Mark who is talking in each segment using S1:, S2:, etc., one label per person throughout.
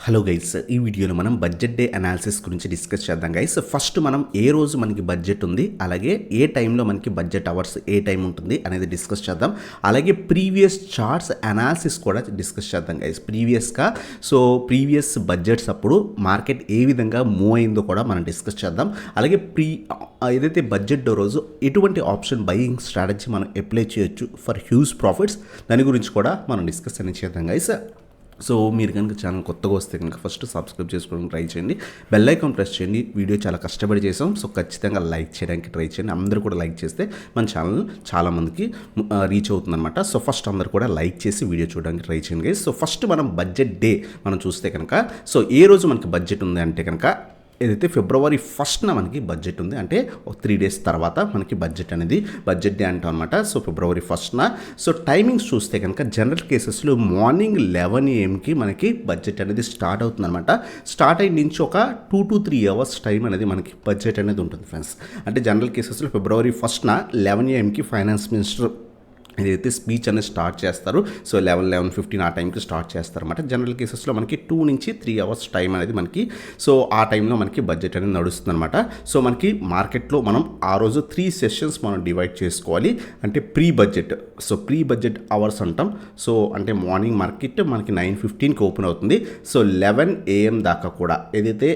S1: Hello guys, ఈ వీడియోలో మనం బడ్జెట్ డే అనాలిసిస్ గురించి డిస్కస్ చేద్దాం గైస్. ఫస్ట్ మనం ఏ రోజు మనకి బడ్జెట్ ఉంది, అలాగే ఏ టైంలో మనకి బడ్జెట్ అవర్స్ ఏ టైం ఉంటుంది అనేది డిస్కస్ చేద్దాం. అలాగే ప్రీవియస్ చార్ట్స్ అనాలిసిస్ కూడా డిస్కస్ చేద్దాం గైస్. ప్రీవియస్ బడ్జెట్స్ అప్పుడు మార్కెట్ ఏ విధంగా మూవ్ అయిందో కూడా మనం డిస్కస్ చేద్దాం. అలాగే ఏదైతే బడ్జెట్ డే రోజు ఎటువంటి ఆప్షన్ బయింగ్ స్ట్రాటజీ మనం అప్లై చేయొచ్చు ఫర్ హ్యూజ్ ప్రాఫిట్స్, దాని గురించి కూడా మనం డిస్కస్ అనేది చేద్దాం గైస్. సో మీరు కనుక ఛానల్ కొత్తగా వస్తే కనుక ఫస్ట్ సబ్స్క్రైబ్ చేసుకోవడానికి ట్రై చేయండి, బెల్ ఐకాన్ ప్రెస్ చేయండి. వీడియో చాలా కష్టపడి చేసాం, సో ఖచ్చితంగా లైక్ చేయడానికి ట్రై చేయండి. అందరూ కూడా లైక్ చేస్తే మన ఛానల్ చాలామందికి రీచ్ అవుతుందన్నమాట. సో ఫస్ట్ అందరూ కూడా లైక్ చేసి వీడియో చూడడానికి ట్రై చేయండి. సో ఫస్ట్ మనం బడ్జెట్ డే మనం చూస్తే కనుక, సో ఏ రోజు మనకి బడ్జెట్ ఉంది అంటే కనుక ఏదైతే ఫిబ్రవరి 1న మనకి బడ్జెట్ ఉంది, అంటే 3 days తర్వాత మనకి బడ్జెట్ డే అంటాం అనమాట. So February 1న. సో టైమింగ్స్ చూస్తే కనుక జనరల్ కేసెస్లో మార్నింగ్ 11 AM మనకి బడ్జెట్ అనేది స్టార్ట్ అవుతుందన్నమాట. స్టార్ట్ అయిన నుంచి ఒక 2 to 3 hours టైం అనేది మనకి బడ్జెట్ అనేది ఉంటుంది ఫ్రెండ్స్. అంటే జనరల్ కేసెస్లో ఫిబ్రవరి 1న 11 AM ఫైనాన్స్ మినిస్టర్ ఏదైతే స్పీచ్ అనేది స్టార్ట్ చేస్తారు. సో 11:15 ఆ టైంకి స్టార్ట్ చేస్తారు అనమాట. జనరల్ కేసెస్లో మనకి 2 నుంచి 3 hours టైం అనేది మనకి, సో ఆ టైంలో మనకి బడ్జెట్ అనేది నడుస్తుంది అనమాట. సో మనకి మార్కెట్లో మనం ఆ రోజు 3 సెషన్స్ మనం డివైడ్ చేసుకోవాలి. అంటే ప్రీ బడ్జెట్ అవర్స్ అంటాం. సో అంటే మార్నింగ్ మార్కెట్ మనకి 9:15కి ఓపెన్ అవుతుంది. సో 11 AM దాకా కూడా ఏదైతే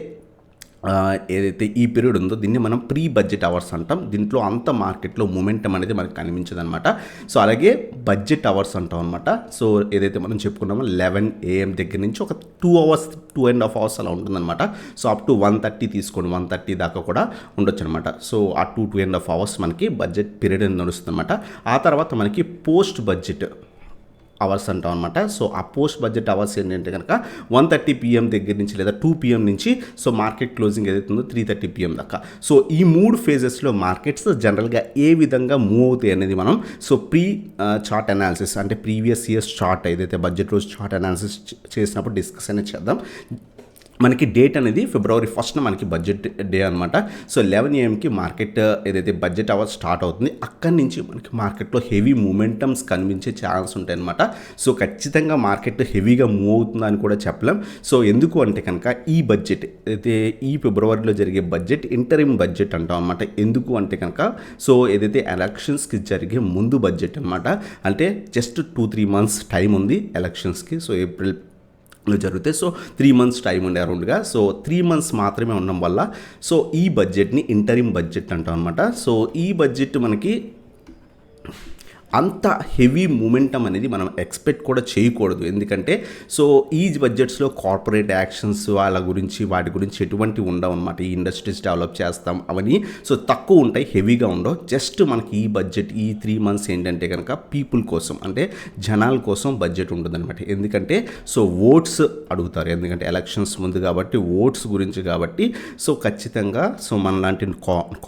S1: ఈ పీరియడ్ ఉందో దీన్ని మనం ప్రీ బడ్జెట్ అవర్స్ అంటాం. దీంట్లో అంత మార్కెట్లో మూమెంటం అనేది మనకు కనిపించదనమాట. సో అలాగే బడ్జెట్ అవర్స్ అంటాం అనమాట. సో ఏదైతే మనం చెప్పుకున్నామో 11 AM దగ్గర నుంచి ఒక 2.5 hours అలా ఉంటుందన్నమాట. సో అప్ టు 1:30 తీసుకోండి, 1:30 దాకా కూడా ఉండొచ్చు అనమాట. సో ఆ 2.5 hours మనకి బడ్జెట్ పీరియడ్ అనేది నడుస్తుంది అనమాట. ఆ తర్వాత మనకి పోస్ట్ బడ్జెట్ అవర్స్ అంటాం అనమాట. సో ఆ పోస్ట్ బడ్జెట్ అవర్స్ ఏంటంటే కనుక 1:30 PM దగ్గర నుంచి లేదా 2 PM నుంచి సో మార్కెట్ క్లోజింగ్ ఏదైతే ఉందో 3:30 PM దాకా. సో ఈ 3 ఫేజెస్లో మార్కెట్స్ జనరల్గా ఏ విధంగా మూవ్ అవుతాయి అనేది మనం సో చార్ట్ అనాలిసిస్ అంటే ప్రీవియస్ ఇయర్స్ చార్ట్ ఏదైతే బడ్జెట్ రోజు చార్ట్ అనాలిసిస్ చేసినప్పుడు డిస్కస్ అనేది చేద్దాం. మనకి డేట్ అనేది ఫిబ్రవరి 1న మనకి బడ్జెట్ డే అనమాట. సో 11 AM మార్కెట్ ఏదైతే బడ్జెట్ అవర్స్ స్టార్ట్ అవుతుంది, అక్కడి నుంచి మనకి మార్కెట్లో హెవీ మూమెంటమ్స్ కనిపించే ఛాన్స్ ఉంటాయి అనమాట. సో ఖచ్చితంగా మార్కెట్ హెవీగా మూవ్ అవుతుందని కూడా చెప్పలేం. సో ఎందుకు అంటే కనుక ఈ బడ్జెట్ అయితే ఈ ఫిబ్రవరిలో జరిగే బడ్జెట్ ఇంటరిమ్ బడ్జెట్ అంటాం అనమాట. ఎందుకు అంటే కనుక సో ఏదైతే ఎలక్షన్స్కి జరిగే ముందు బడ్జెట్ అనమాట. అంటే జస్ట్ 2-3 months టైం ఉంది ఎలక్షన్స్కి. సో ఏప్రిల్ జరుగుతాయి. సో 3 months టైం ఉండే అరౌండ్గా. సో 3 months మాత్రమే ఉండడం వల్ల సో ఈ బడ్జెట్ని ఇంటరిమ్ బడ్జెట్ అంటాం అనమాట. సో ఈ బడ్జెట్ మనకి అంత హెవీ మూమెంటం అనేది మనం ఎక్స్పెక్ట్ కూడా చేయకూడదు. ఎందుకంటే సో ఈ బడ్జెట్స్లో కార్పొరేట్ యాక్షన్స్ వాటి గురించి ఎటువంటి ఉండవు అనమాట. ఈ ఇండస్ట్రీస్ డెవలప్ చేస్తాం అవన్నీ సో తక్కువ ఉంటాయి, హెవీగా ఉండవు. జస్ట్ మనకి ఈ బడ్జెట్ ఈ 3 months ఏంటంటే కనుక పీపుల్ కోసం అంటే జనాల కోసం బడ్జెట్ ఉంటుంది అనమాట. ఎందుకంటే సో ఓట్స్ అడుగుతారు, ఎందుకంటే ఎలక్షన్స్ ముందు కాబట్టి ఓట్స్ గురించి కాబట్టి సో ఖచ్చితంగా సో మనలాంటి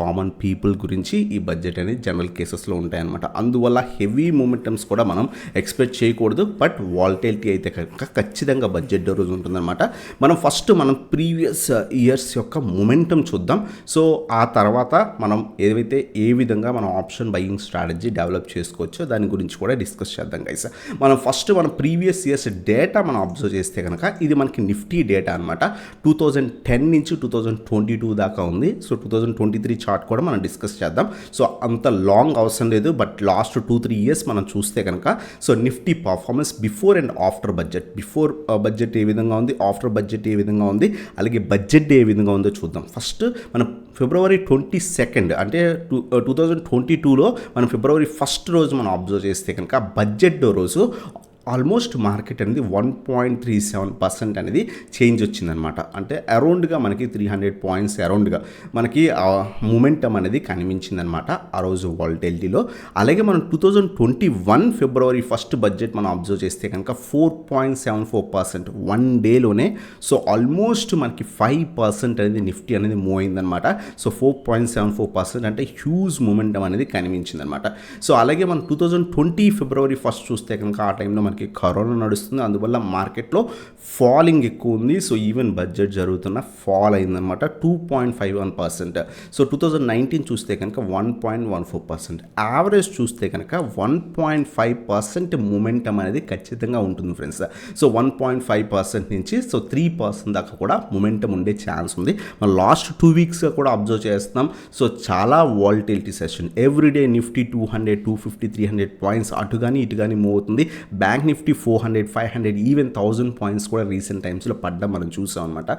S1: కామన్ పీపుల్ గురించి ఈ బడ్జెట్ అనేది జనరల్ కేసెస్లో ఉంటాయన్నమాట. అందువల్ల హెవీ మూమెంటమ్స్ కూడా మనం ఎక్స్పెక్ట్ చేయకూడదు. బట్ వాలటిలిటీ అయితే కనుక ఖచ్చితంగా బడ్జెట్ రోజు ఉంటుందన్నమాట. మనం ప్రీవియస్ ఇయర్స్ యొక్క మూమెంటం చూద్దాం. సో ఆ తర్వాత మనం ఏ విధంగా మనం ఆప్షన్ బయింగ్ స్ట్రాటజీ డెవలప్ చేసుకోవచ్చో దాని గురించి కూడా డిస్కస్ చేద్దాం గైస్. మనం ప్రీవియస్ ఇయర్స్ డేటా మనం అబ్జర్వ్ చేస్తే కనుక ఇది మనకి నిఫ్టీ డేటా అనమాట. 2010 నుంచి 2022 దాకా ఉంది. సో 2023 చార్ట్ కూడా మనం డిస్కస్ చేద్దాం. సో అంత లాంగ్ అవసరం లేదు, బట్ లాస్ట్ 2-3 years మనం చూస్తే కనుక so Nifty performance before and after budget ఏ విధంగా ఉంది, ఆఫ్టర్ బడ్జెట్ ఏ విధంగా ఉంది, అలాగే బడ్జెట్ ఏ విధంగా ఉందో చూద్దాం. ఫస్ట్ మనం ఫిబ్రవరి 22 అంటే 2022లో మనం ఫిబ్రవరి 1st రోజు మనం అబ్జర్వ్ చేస్తే కనుక బడ్జెట్ రోజు ఆల్మోస్ట్ మార్కెట్ అనేది 1.37% అనేది చేంజ్ వచ్చిందనమాట. అంటే అరౌండ్గా మనకి 300 points అరౌండ్గా మనకి మూమెంటం అనేది కనిపించిందనమాట ఆ రోజు వాలటిలిటీలో. అలాగే మనం 2021 ఫిబ్రవరి 1st బడ్జెట్ మనం అబ్జర్వ్ చేస్తే కనుక 4.74% 1 డేలోనే సో ఆల్మోస్ట్ మనకి 5% అనేది నిఫ్టీ అనేది మూవ్ అయిందనమాట. సో 4.74% అంటే హ్యూజ్ మూమెంటం అనేది కనిపించిందనమాట. సో అలాగే మనం 2020 ఫిబ్రవరి 1st చూస్తే కనుక ఆ టైంలో మనకి కరోనా నడుస్తుంది, అందువల్ల మార్కెట్లో ఫాలింగ్ ఎక్కువ ఉంది. సో ఈవెన్ బడ్జెట్ జరుగుతున్న ఫాల్ అయిందనమాట 2.51%. సో 2019 చూస్తే కనుక 1.14%, యావరేజ్ చూస్తే కనుక 1.5% మూమెంటం అనేది ఖచ్చితంగా ఉంటుంది ఫ్రెండ్స్. సో 1.5% నుంచి 3% దాకా కూడా మూమెంటం ఉండే ఛాన్స్ ఉంది. మనం లాస్ట్ 2 వీక్స్గా కూడా అబ్జర్వ్ చేస్తున్నాం. సో చాలా volatility session, everyday Nifty 200, 250, 300 points అటు కానీ ఇటు కానీ మూవ్ అవుతుంది. బ్యాంక్ నిఫ్టీ 400, 500, ఈవెన్ 1000 పాయింట్స్ కూడా రీసెంట్ టైమ్స్లో పడ్డం మనం చూసాం అనమాట.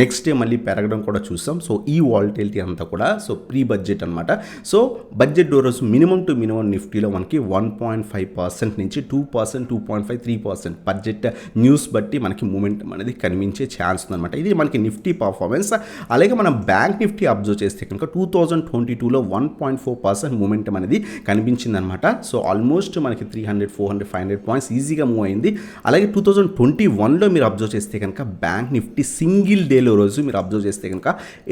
S1: నెక్స్ట్ డే మళ్ళీ పెరగడం కూడా చూసాం. సో ఈ వాలటిలిటీ అంతా కూడా ప్రీ బడ్జెట్ అనమాట. సో బడ్జెట్ డోరస్ మినిమం టు మినిమం నిఫ్టీలో మనకి 1.5% నుంచి 2%, 2.5, 3% బడ్జెట్ న్యూస్ బట్టి మనకి మూమెంట్ అనేది కనిపించే ఛాన్స్ ఉందన్నమాట. ఇది మనకి నిఫ్టీ పర్ఫార్మెన్స్. అలాగే మనం బ్యాంక్ నిఫ్టీ అబ్జర్వ్ చేస్తే కనుక 2022లో 1.4% మూమెంటం అనేది కనిపించింది అనమాట. సో ఆల్మోస్ట్ మనకి 300, 400, 500 పాయింట్స్ ఈజీగా మూవ్ అయింది. అలాగే 2021లో మీరు అబ్జర్వ్ చేస్తే కనుక బ్యాంక్ నిఫ్టీ సింగిల్ డేలో రోజు మీరు అబ్జర్వ్ చేస్తే కనుక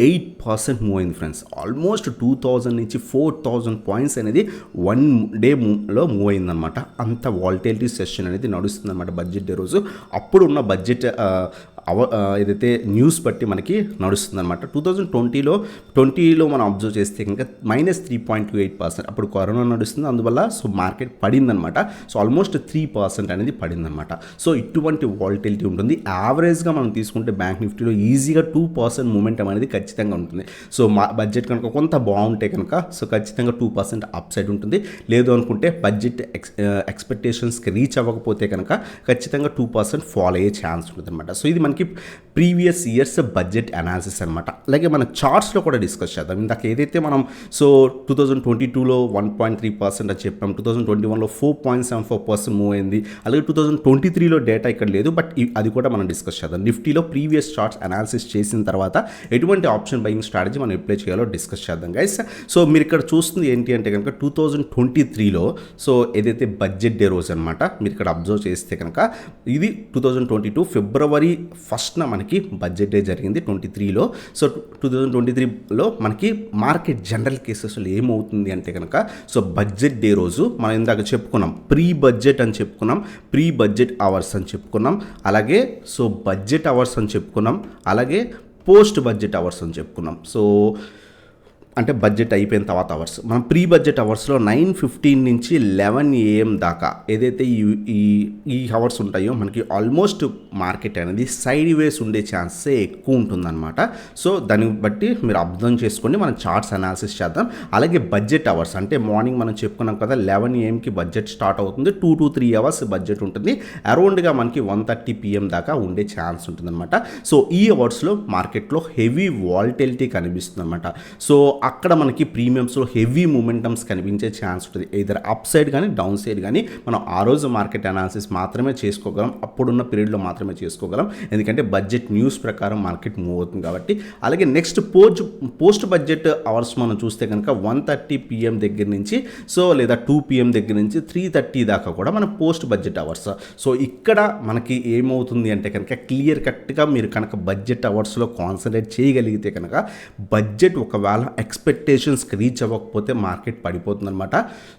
S1: 8% మూవ్ అయింది ఫ్రెండ్స్. ఆల్మోస్ట్ 2000 నుంచి 4000 పాయింట్స్ అనేది 1 డేలో మూవ్ అయిందనమాట. అంత వాలటిలిటీ సెషన్ అనేది నడుస్తుందన్నమాట బడ్జెట్ డే రోజు. అప్పుడు ఉన్న బడ్జెట్ ఏదైతే న్యూస్ బట్టి మనకి నడుస్తుందన్నమాట. 2020లో మనం అబ్జర్వ్ చేస్తే కనుక -3.28%, అప్పుడు కరోనా నడుస్తుంది, అందువల్ల మార్కెట్ పడిందనమాట. సో ఆల్మోస్ట్ 3% అనేది పడిందనమాట. సో ఇటువంటి వాలటిలిటీ ఉంటుంది. యావరేజ్గా మనం తీసుకుంటే బ్యాంక్ నిఫ్టీలో ఈజీగా 2% మూమెంటం అనేది ఖచ్చితంగా ఉంటుంది. సో బడ్జెట్ కనుక కొంత బాగుంటే కనుక ఖచ్చితంగా 2% అప్ సైడ్ ఉంటుంది. లేదు అనుకుంటే బడ్జెట్ ఎక్స్పెక్టేషన్స్కి రీచ్ అవ్వకపోతే కనుక ఖచ్చితంగా 2% ఫాల్ అయ్యే ఛాన్స్ ఉంటుంది అనమాట. సో ఇది మనకి ప్రీవియస్ ఇయర్స్ బడ్జెట్ అనాలిసిస్ అనమాట. అలాగే మన చార్ట్స్లో కూడా డిస్కస్ చేద్దాం. ఇందాక ఏదైతే మనం 2022లో 1.3% అని చెప్పాం, 2021లో 4.74% మూవ్ అయింది. అలాగే 2023లో డేటా ఇక్కడ లేదు, బట్ అది కూడా మనం డిస్కస్ చేద్దాం. నిఫ్టీలో ప్రీవియస్ చార్ట్స్ అనాలిసిస్ చేసిన తర్వాత ఎటువంటి ఆప్షన్ బయింగ్ స్ట్రాటజీ మనం అప్లై చేయాలో డిస్కస్ చేద్దాం గైస్. సో మీరు ఇక్కడ చూస్తుంది ఏంటి అంటే కనుక 2023లో ఏదైతే బడ్జెట్ డే రోజు అనమాట, మీరు ఇక్కడ అబ్జర్వ్ చేస్తే కనుక ఇది 2022 ఫిబ్రవరి 1న మనకి బడ్జెట్ డే జరిగింది 23లో. సో 2023లో మనకి మార్కెట్ జనరల్ కేసెస్లో ఏమవుతుంది అంటే కనుక బడ్జెట్ డే రోజు మనం ఇందాక చెప్పుకున్నాం ప్రీ బడ్జెట్ అని చెప్పుకున్నాం, ప్రీ బడ్జెట్ అవర్స్ అని చెప్పుకున్నాం, అలాగే బడ్జెట్ అవర్స్ అని చెప్పుకున్నాం, అలాగే పోస్ట్ బడ్జెట్ అవర్స్ అని చెప్పుకున్నాం. అంటే బడ్జెట్ అయిపోయిన తర్వాత అవర్స్. మనం ప్రీ బడ్జెట్ అవర్స్లో 9:15 నుంచి 11 AM దాకా ఏదైతే ఈ అవర్స్ ఉంటాయో మనకి ఆల్మోస్ట్ మార్కెట్ అనేది సైడ్ వేస్ ఉండే ఛాన్సే ఎక్కువ ఉంటుందన్నమాట. సో దాన్ని బట్టి మీరు అర్థం చేసుకోండి, మనం చార్ట్స్ అనాలిసిస్ చేద్దాం. అలాగే బడ్జెట్ అవర్స్ అంటే మార్నింగ్ మనం చెప్పుకున్నాం కదా 11 AMకి బడ్జెట్ స్టార్ట్ అవుతుంది, 2 to 3 అవర్స్ బడ్జెట్ ఉంటుంది. అరౌండ్గా మనకి 1:30 PM దాకా ఉండే ఛాన్స్ ఉంటుందన్నమాట. సో ఈ అవర్స్లో మార్కెట్లో హెవీ వాలటిలిటీ కనిపిస్తుంది అనమాట. సో అక్కడ మనకి ప్రీమియమ్స్లో హెవీ మూమెంటమ్స్ కనిపించే ఛాన్స్ ఉంటుంది. ఎయిదర్ అప్ సైడ్ కానీ డౌన్ సైడ్ కానీ మనం ఆ రోజు మార్కెట్ అనాలిసిస్ మాత్రమే చేసుకోగలం, అప్పుడున్న పీరియడ్లో మాత్రమే చేసుకోగలం, ఎందుకంటే బడ్జెట్ న్యూస్ ప్రకారం మార్కెట్ మూవ్ అవుతుంది కాబట్టి. అలాగే నెక్స్ట్ పోస్ట్ బడ్జెట్ అవర్స్ మనం చూస్తే కనుక 1:30 PM దగ్గర నుంచి లేదా 2 PM దగ్గర నుంచి 3:30 దాకా కూడా మన పోస్ట్ బడ్జెట్ అవర్స్. సో ఇక్కడ మనకి ఏమవుతుంది అంటే కనుక క్లియర్ కట్గా మీరు కనుక బడ్జెట్ అవర్స్లో కాన్సన్ట్రేట్ చేయగలిగితే కనుక బడ్జెట్ ఒకవేళ ఎక్స్పెక్టేషన్స్కి రీచ్ అవ్వకపోతే మార్కెట్ పడిపోతుంది అనమాట.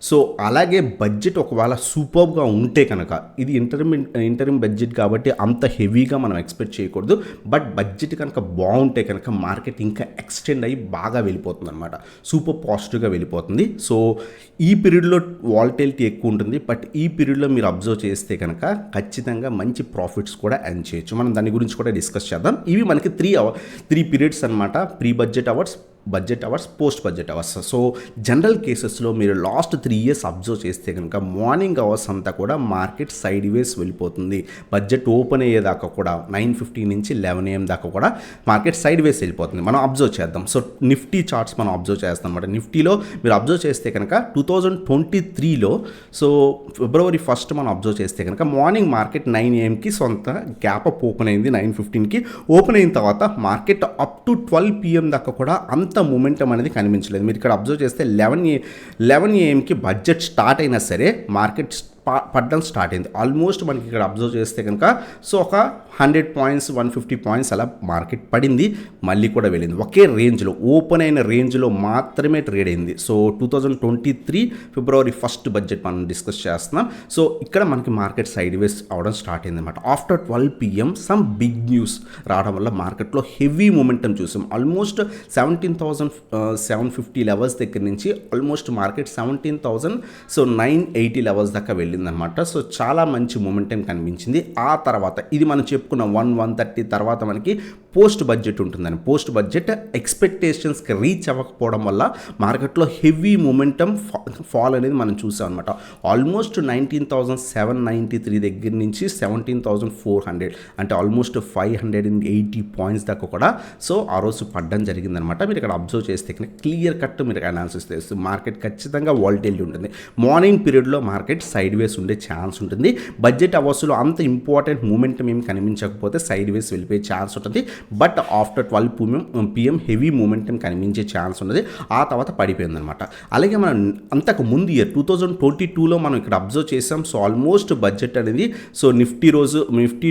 S1: సో అలాగే బడ్జెట్ ఒకవేళ సూపర్గా ఉంటే కనుక, ఇది ఇంటరిమ్ బడ్జెట్ కాబట్టి అంత హెవీగా మనం ఎక్స్పెక్ట్ చేయకూడదు, బట్ బడ్జెట్ కనుక బాగుంటే కనుక మార్కెట్ ఇంకా ఎక్స్టెండ్ అయ్యి బాగా వెళ్ళిపోతుంది అనమాట, సూపర్ పాజిటివ్గా వెళ్ళిపోతుంది. సో ఈ పీరియడ్లో వాలటిలిటీ ఎక్కువ ఉంటుంది, బట్ ఈ పీరియడ్లో మీరు అబ్జర్వ్ చేస్తే కనుక ఖచ్చితంగా మంచి ప్రాఫిట్స్ కూడా ఎర్న్ చేయొచ్చు. మనం దాని గురించి కూడా డిస్కస్ చేద్దాం. ఇవి మనకి 3 పీరియడ్స్ అనమాట, pre budget hours, budget hours, post budget hours. So general కేసెస్లో మీరు లాస్ట్ 3 ఇయర్స్ అబ్జర్వ్ చేస్తే కనుక మార్నింగ్ అవర్స్ అంతా కూడా మార్కెట్ సైడ్ వేస్ వెళ్ళిపోతుంది. బడ్జెట్ ఓపెన్ అయ్యేదాకా కూడా 9:15 నుంచి 11 AM దాకా కూడా మార్కెట్ సైడ్ వేస్ వెళ్ళిపోతుంది. మనం అబ్జర్వ్ చేద్దాం. సో నిఫ్టీ చార్ట్స్ మనం అబ్జర్వ్ చేస్తాం అనమాట. నిఫ్టీలో మీరు అబ్జర్వ్ చేస్తే కనుక 2023లో ఫిబ్రవరి 1 మనం అబ్జర్వ్ చేస్తే కనుక మార్నింగ్ మార్కెట్ 9 AMకి సొంత గ్యాప్ అప్ ఓపెన్ అయింది. 9:15కి ఓపెన్ అయిన తర్వాత మార్కెట్ అప్ టు 12 PM దాకా కూడా అంత మూమెంటం అనేది కనిపించలేదు. మీరు ఇక్కడ అబ్జర్వ్ చేస్తే 11 AMకి బడ్జెట్ స్టార్ట్ అయినా సరే మార్కెట్ పడడం స్టార్ట్ అయింది. ఆల్మోస్ట్ మనకి ఇక్కడ అబ్జర్వ్ చేస్తే కనుక సో ఒక 100 పాయింట్స్ 150 పాయింట్స్ అలా మార్కెట్ పడింది, మళ్ళీ కూడా వెళ్ళింది. ఒకే రేంజ్లో ఓపెన్ అయిన రేంజ్లో మాత్రమే ట్రేడ్ అయింది. సో 2023 ఫిబ్రవరి 1 బడ్జెట్ మనం డిస్కస్ చేస్తున్నాం. సో ఇక్కడ మనకి మార్కెట్ సైడ్ వేస్ అవడం స్టార్ట్ అయింది అనమాట. After 12 PM some big news రావడం వల్ల మార్కెట్లో హెవీ మూమెంటం చూసాం. ఆల్మోస్ట్ 17,750 లెవెల్స్ దగ్గర నుంచి ఆల్మోస్ట్ మార్కెట్ 17,980 లెవెల్స్ దాకా వెళ్ళిందనమాట. సో చాలా మంచి మూమెంటం కనిపించింది. ఆ తర్వాత ఇది మనం చెప్పుకున్న 130 తర్వాత మనకి పోస్ట్ బడ్జెట్ ఉంటుందని. పోస్ట్ బడ్జెట్ ఎక్స్పెక్టేషన్స్కి రీచ్ అవ్వకపోవడం వల్ల మార్కెట్లో హెవీ మూమెంటం ఫాల్ అనేది మనం చూసాం అనమాట. ఆల్మోస్ట్ 19,793 దగ్గర నుంచి 17,400 అంటే ఆల్మోస్ట్ 580 పాయింట్స్ దాకా కూడా సో ఆ రోజు పడ్డం జరిగిందనమాట. మీరు ఇక్కడ అబ్జర్వ్ చేస్తే క్లియర్ కట్ మీరు అనాలిసిస్ చేస్తే మార్కెట్ ఖచ్చితంగా వాలటిలిటీ ఉంటుంది. మార్నింగ్ పీరియడ్లో మార్కెట్ సైడ్ వేస్ ఉండే ఛాన్స్ ఉంటుంది. బడ్జెట్ అవర్స్లో అంత ఇంపార్టెంట్ మూమెంటం ఏమి కనిపించకపోతే సైడ్ వేస్ వెళ్ళిపోయే ఛాన్స్ ఉంటుంది. But after 12 PM heavy momentum కనిపించే ఛాన్స్ ఉన్నది. ఆ తర్వాత పడిపోయిందనమాట. అలాగే మనం అంతకు ముందు ఇయర్ 2022లో మనం ఇక్కడ అబ్జర్వ్ చేసాం. సో ఆల్మోస్ట్ బడ్జెట్ అనేది సో నిఫ్టీ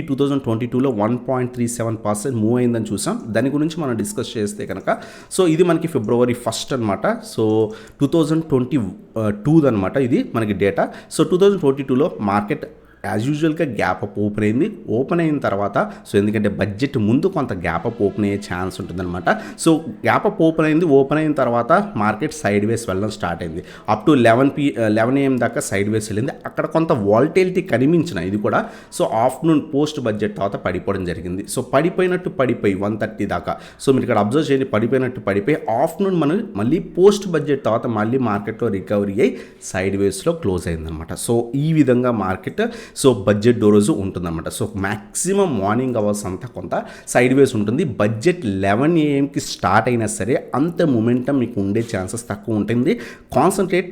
S1: 2022లో 1.37% మూవ్ అయిందని చూసాం. దాని గురించి మనం డిస్కస్ చేస్తే కనుక సో ఇది మనకి ఫిబ్రవరి 1 అనమాట. సో 2022 అనమాట ఇది మనకి డేటా. సో 2022లో మార్కెట్ యాజ్ యూజువల్గా గ్యాప్ అప్ ఓపెన్ అయింది. ఓపెన్ అయిన తర్వాత సో ఎందుకంటే బడ్జెట్ ముందు కొంత గ్యాప్ అప్ ఓపెన్ అయ్యే ఛాన్స్ ఉంటుందన్నమాట. సో గ్యాప్ అప్ ఓపెన్ అయింది. ఓపెన్ అయిన తర్వాత మార్కెట్ సైడ్ వేస్ వెళ్ళడం స్టార్ట్ అయింది. అప్ టు 11 AM దాకా సైడ్ వేస్ వెళ్ళింది. అక్కడ కొంత వాలటిలిటీ కనిపించిన ఇది కూడా సో ఆఫ్టర్నూన్ పోస్ట్ బడ్జెట్ తర్వాత పడిపోవడం జరిగింది. సో పడిపోయి 130 దాకా సో మీరు ఇక్కడ అబ్జర్వ్ చేయండి. పడిపోయి ఆఫ్టర్నూన్ మనం మళ్ళీ పోస్ట్ బడ్జెట్ తర్వాత మళ్ళీ మార్కెట్లో రికవరీ అయ్యి సైడ్ వేస్లో క్లోజ్ అయిందనమాట. సో ఈ విధంగా మార్కెట్ సో బడ్జెట్ రోజు ఉంటుందన్నమాట. సో మ్యాక్సిమం మార్నింగ్ అవర్స్ అంతా కొంత సైడ్ వేస్ ఉంటుంది. బడ్జెట్ 11 AMకి స్టార్ట్ అయినా సరే అంత మూమెంటం మీకు ఉండే ఛాన్సెస్ తక్కువ ఉంటుంది. కాన్సన్ట్రేట్